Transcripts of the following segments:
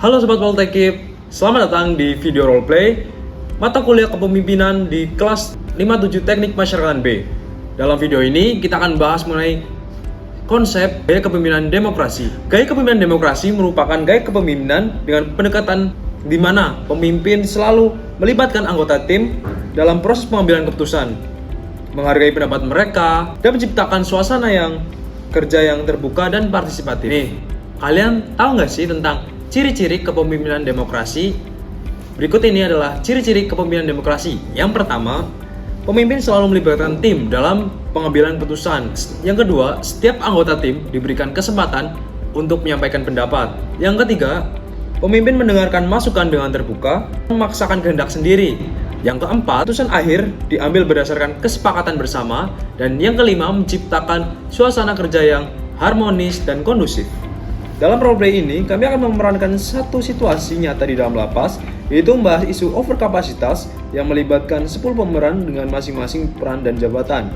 Halo Sobat Poltekip, selamat datang di video roleplay mata kuliah kepemimpinan di kelas 57 Teknik Masyarakatan B. Dalam video ini kita akan bahas mengenai konsep gaya kepemimpinan demokrasi. Gaya kepemimpinan demokrasi merupakan gaya kepemimpinan dengan pendekatan di mana pemimpin selalu melibatkan anggota tim dalam proses pengambilan keputusan, menghargai pendapat mereka, dan menciptakan suasana yang kerja yang terbuka dan partisipatif. Nih, kalian tahu nggak sih tentang ciri-ciri kepemimpinan demokrasi? Berikut ini adalah ciri-ciri kepemimpinan demokrasi. Yang pertama, pemimpin selalu melibatkan tim dalam pengambilan keputusan. Yang kedua, setiap anggota tim diberikan kesempatan untuk menyampaikan pendapat. Yang ketiga, pemimpin mendengarkan masukan dengan terbuka, memaksakan kehendak sendiri. Yang keempat, keputusan akhir diambil berdasarkan kesepakatan bersama. Dan yang kelima, menciptakan suasana kerja yang harmonis dan kondusif. Dalam roleplay ini, kami akan memerankan satu situasi nyata di dalam lapas, yaitu membahas isu overkapasitas yang melibatkan 10 pemeran dengan masing-masing peran dan jabatan.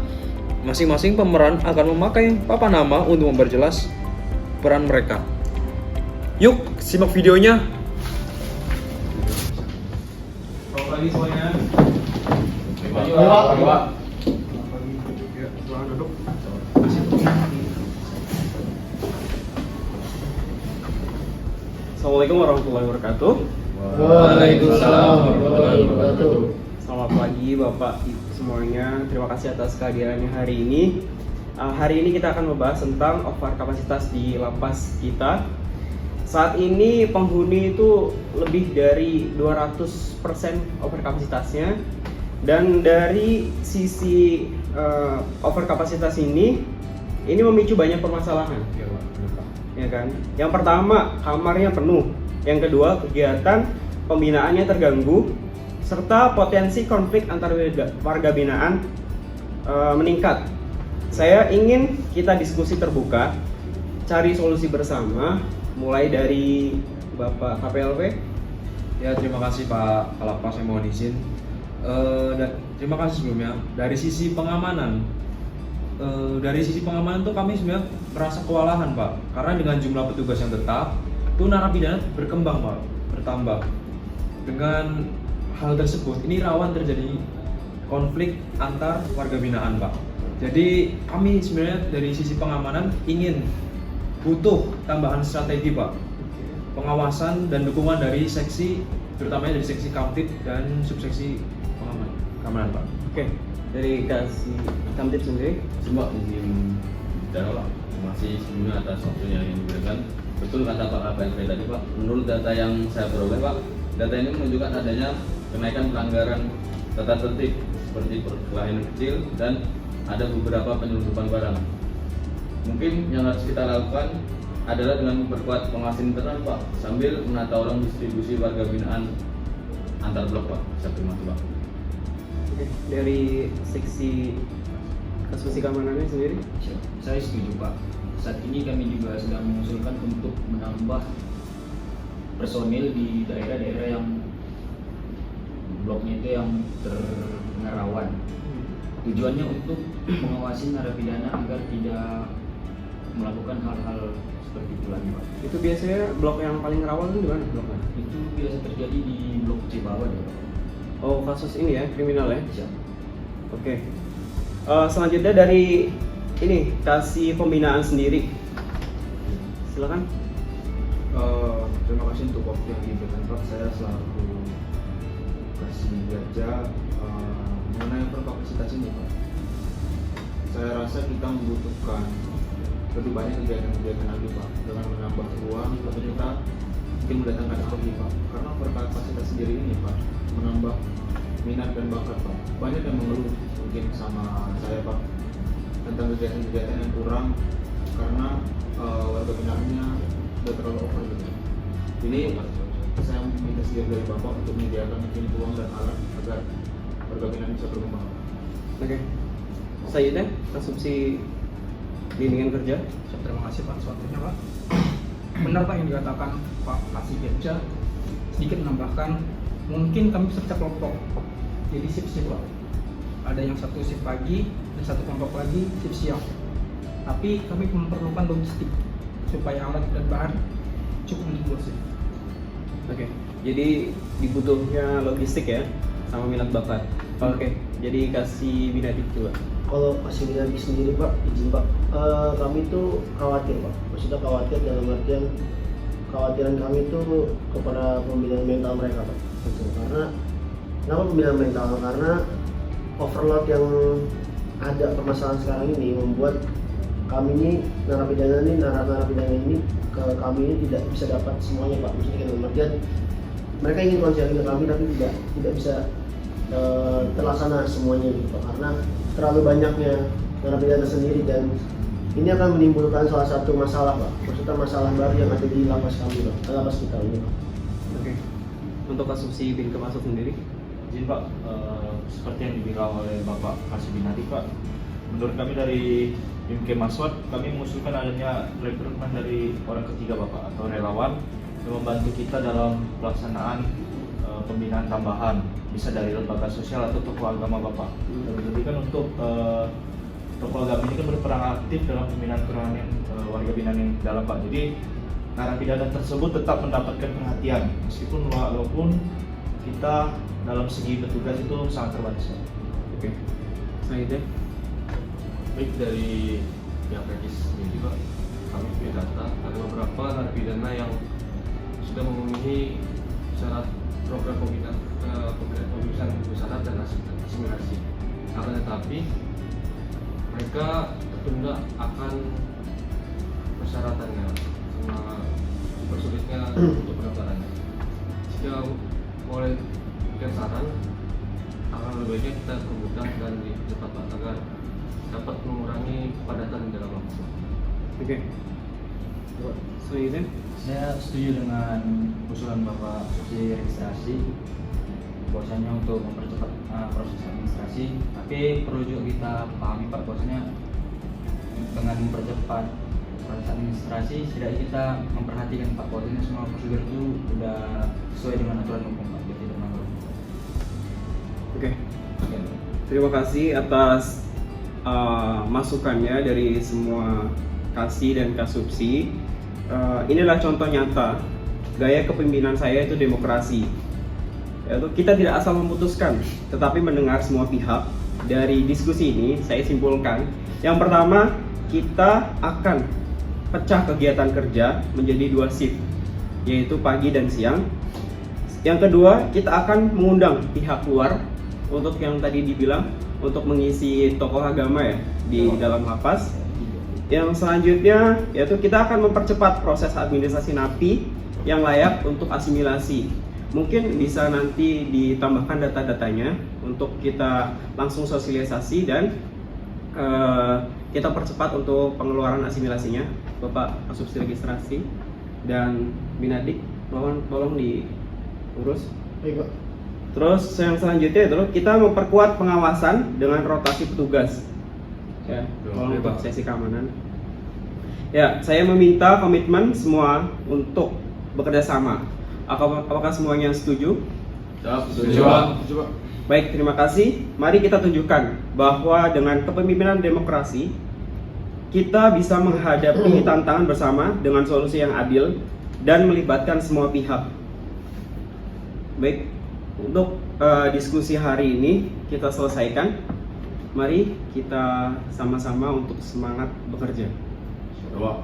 Masing-masing pemeran akan memakai papan nama untuk memperjelas peran mereka. Yuk, simak videonya. Selamat pagi semuanya. Pak. Ya, silakan duduk. Assalamualaikum warahmatullahi wabarakatuh. Waalaikumsalam warahmatullahi wabarakatuh. Selamat pagi Bapak Ibu semuanya. Terima kasih atas kehadirannya hari ini. Hari ini kita akan membahas tentang overkapasitas di lapas kita. Saat ini penghuni itu lebih dari 200% overkapasitasnya. Dan dari sisi overkapasitas ini memicu banyak permasalahan. Ya kan? Yang pertama, kamarnya penuh. Yang kedua, kegiatan pembinaannya terganggu, serta potensi konflik antar warga binaan meningkat. Saya ingin kita diskusi terbuka, cari solusi bersama, mulai dari Bapak KPLP. Ya, terima kasih Pak Kalapas, saya mohon izin. Dan terima kasih sebelumnya. Dari sisi pengamanan, tuh kami sebenarnya merasa kewalahan Pak, karena dengan jumlah petugas yang tetap, tuh narapidana berkembang Pak, bertambah. Dengan hal tersebut, ini rawan terjadi konflik antar warga binaan Pak. Jadi kami sebenarnya dari sisi pengamanan butuh tambahan strategi Pak, pengawasan dan dukungan dari seksi, terutamanya dari seksi Kamtib dan subseksi keamanan Pak. Oke, dari kasih Kamtib sendiri. Cuma izin dan Pak, terima kasih sebelumnya atas waktunya yang diberikan. Betul kata Pak KPLP tadi Pak, menurut data yang saya peroleh Pak, data ini menunjukkan adanya kenaikan pelanggaran tata tertib seperti perkelahian kecil dan ada beberapa penyelundupan barang. Mungkin yang harus kita lakukan adalah dengan memperkuat pengawasan internal Pak, sambil menata ulang distribusi warga binaan antar blok Pak. Seperti itu Pak. Oke, dari seksi kasih keamanannya sendiri. Saya setuju Pak. Saat ini kami juga sedang mengusulkan untuk menambah personil di daerah-daerah yang bloknya itu yang terkena rawan. Tujuannya untuk mengawasi narapidana agar tidak melakukan hal-hal seperti itu lagi Pak. Itu biasanya blok yang paling rawan itu di mana bloknya? Itu biasa terjadi di blok C bawah ya Pak. Oh, kasus ini ya, kriminal ya? Siap. Oke. Selanjutnya dari ini kasih pembinaan sendiri. Silakan. Terima kasih untuk waktu yang diberikan Pak. Saya selaku kasih kerja mengenai overkapasitas ini Pak. Saya rasa kita membutuhkan lebih banyak kegiatan-kegiatan lagi Pak, dengan menambah ruang atau kita mungkin mendatangkan ahli Pak. Karena overkapasitas sendiri ini Pak menambah minat dan bakat Pak. Banyak yang mengeluh mungkin sama saya Pak tentang kegiatan-kegiatan yang kurang karena warga binaannya udah terlalu over gitu. Ini saya minta sedikit dari Bapak untuk menyediakan mungkin uang dan alat agar warga binaan bisa berkembang. Oke. Selanjutnya asumsi bimbingan kerja. Terima kasih Pak suatunya Pak. Benar Pak yang dikatakan Pak Kasih Kerja. Sedikit menambahkan, mungkin kami peserta kelompok. Jadi shift Pak. Ada yang satu shift pagi dan satu kelompok lagi shift siang. Tapi kami memerlukan logistik supaya alat dan bahan cukup untuk 2 shift. Oke, jadi dibutuhnya logistik ya, sama minat bakat. Oke, jadi kasih Binadi coba. Kalau masih Binadi sendiri Pak, izin Pak, kami tuh khawatir Pak. Maksudnya khawatir dalam artian kekhawatiran kami tuh kepada pembinaan mental mereka Pak. Gitu. Karena kenapa pembinaan mental? Karena overload yang ada permasalahan sekarang ini membuat kami ini narapidana ini ke kami ini tidak bisa dapat semuanya Pak. Maksudnya dalam artian mereka ingin konseling ke kami tapi tidak bisa terlaksana semuanya gitu Pak. Karena terlalu banyaknya narapidana sendiri dan ini akan menimbulkan salah satu masalah Pak. Maksudnya masalah baru yang ada di lapas kami Pak, lapas kita ini Pak. Oke. Untuk kasus si Bin Kemasuk sendiri? Izin Pak, seperti yang dibilang oleh Bapak Kasih Binadi Pak, menurut kami dari Bim Kemaswat, kami mengusulkan adanya rekrutmen dari orang ketiga Bapak atau relawan yang membantu kita dalam pelaksanaan pembinaan tambahan, bisa dari lembaga sosial atau tokoh agama Bapak. Jadi kan untuk tokoh agama ini kan berperan aktif dalam pembinaan warga binaan yang dalam Pak. Jadi narapidana tersebut tetap mendapatkan perhatian meskipun walaupun kita dalam segi petugas itu sangat terbatas. Oke. Selanjutnya. Baik, dari pihak medis sendiri Pak, kami punya data ada beberapa narapidana yang sudah memenuhi syarat program pembinaan bersyarat dan asimilasi. Akan tetapi mereka tertunda akan persyaratannya sama bersulitnya untuk pendaftarannya. Jika boleh berikan saran, akan lebih baiknya kita permudah dan dipercepat agar dapat mengurangi kepadatan di dalam lapas. Oke. Selanjutnya. Saya setuju dengan usulan Bapak Susi registrasi, bahwasanya untuk mempercepat proses administrasi, tapi perlu juga kita pahami Pak, bahwasanya dengan mempercepat proses administrasi setidaknya kita memperhatikan Pak, bahwasanya semua prosedur itu sudah sesuai dengan aturan hukum Pak, jadi tidak melanggar. Oke. Terima kasih atas masukannya dari semua Kasih dan Kasubsi. Inilah contoh nyata gaya kepemimpinan saya itu demokrasi. Yaitu kita tidak asal memutuskan, tetapi mendengar semua pihak. Dari diskusi ini saya simpulkan, yang pertama kita akan pecah kegiatan kerja menjadi 2 shift, yaitu pagi dan siang. Yang kedua, kita akan mengundang pihak luar untuk yang tadi dibilang untuk mengisi tokoh agama ya di dalam lapas. Yang selanjutnya yaitu kita akan mempercepat proses administrasi napi yang layak untuk asimilasi. Mungkin bisa nanti ditambahkan data-datanya untuk kita langsung sosialisasi dan kita percepat untuk pengeluaran asimilasinya. Bapak Asubsi registrasi dan Binadik tolong diurus. Baik Pak. Terus yang selanjutnya itu kita memperkuat pengawasan dengan rotasi petugas. Ya, tolong untuk sesi keamanan. Ya, saya meminta komitmen semua untuk bekerja sama. Apakah semuanya setuju? Setuju. Baik, terima kasih. Mari kita tunjukkan bahwa dengan kepemimpinan demokrasi kita bisa menghadapi tantangan bersama dengan solusi yang adil dan melibatkan semua pihak. Baik, untuk diskusi hari ini kita selesaikan. Mari kita sama-sama untuk semangat bekerja. Doa.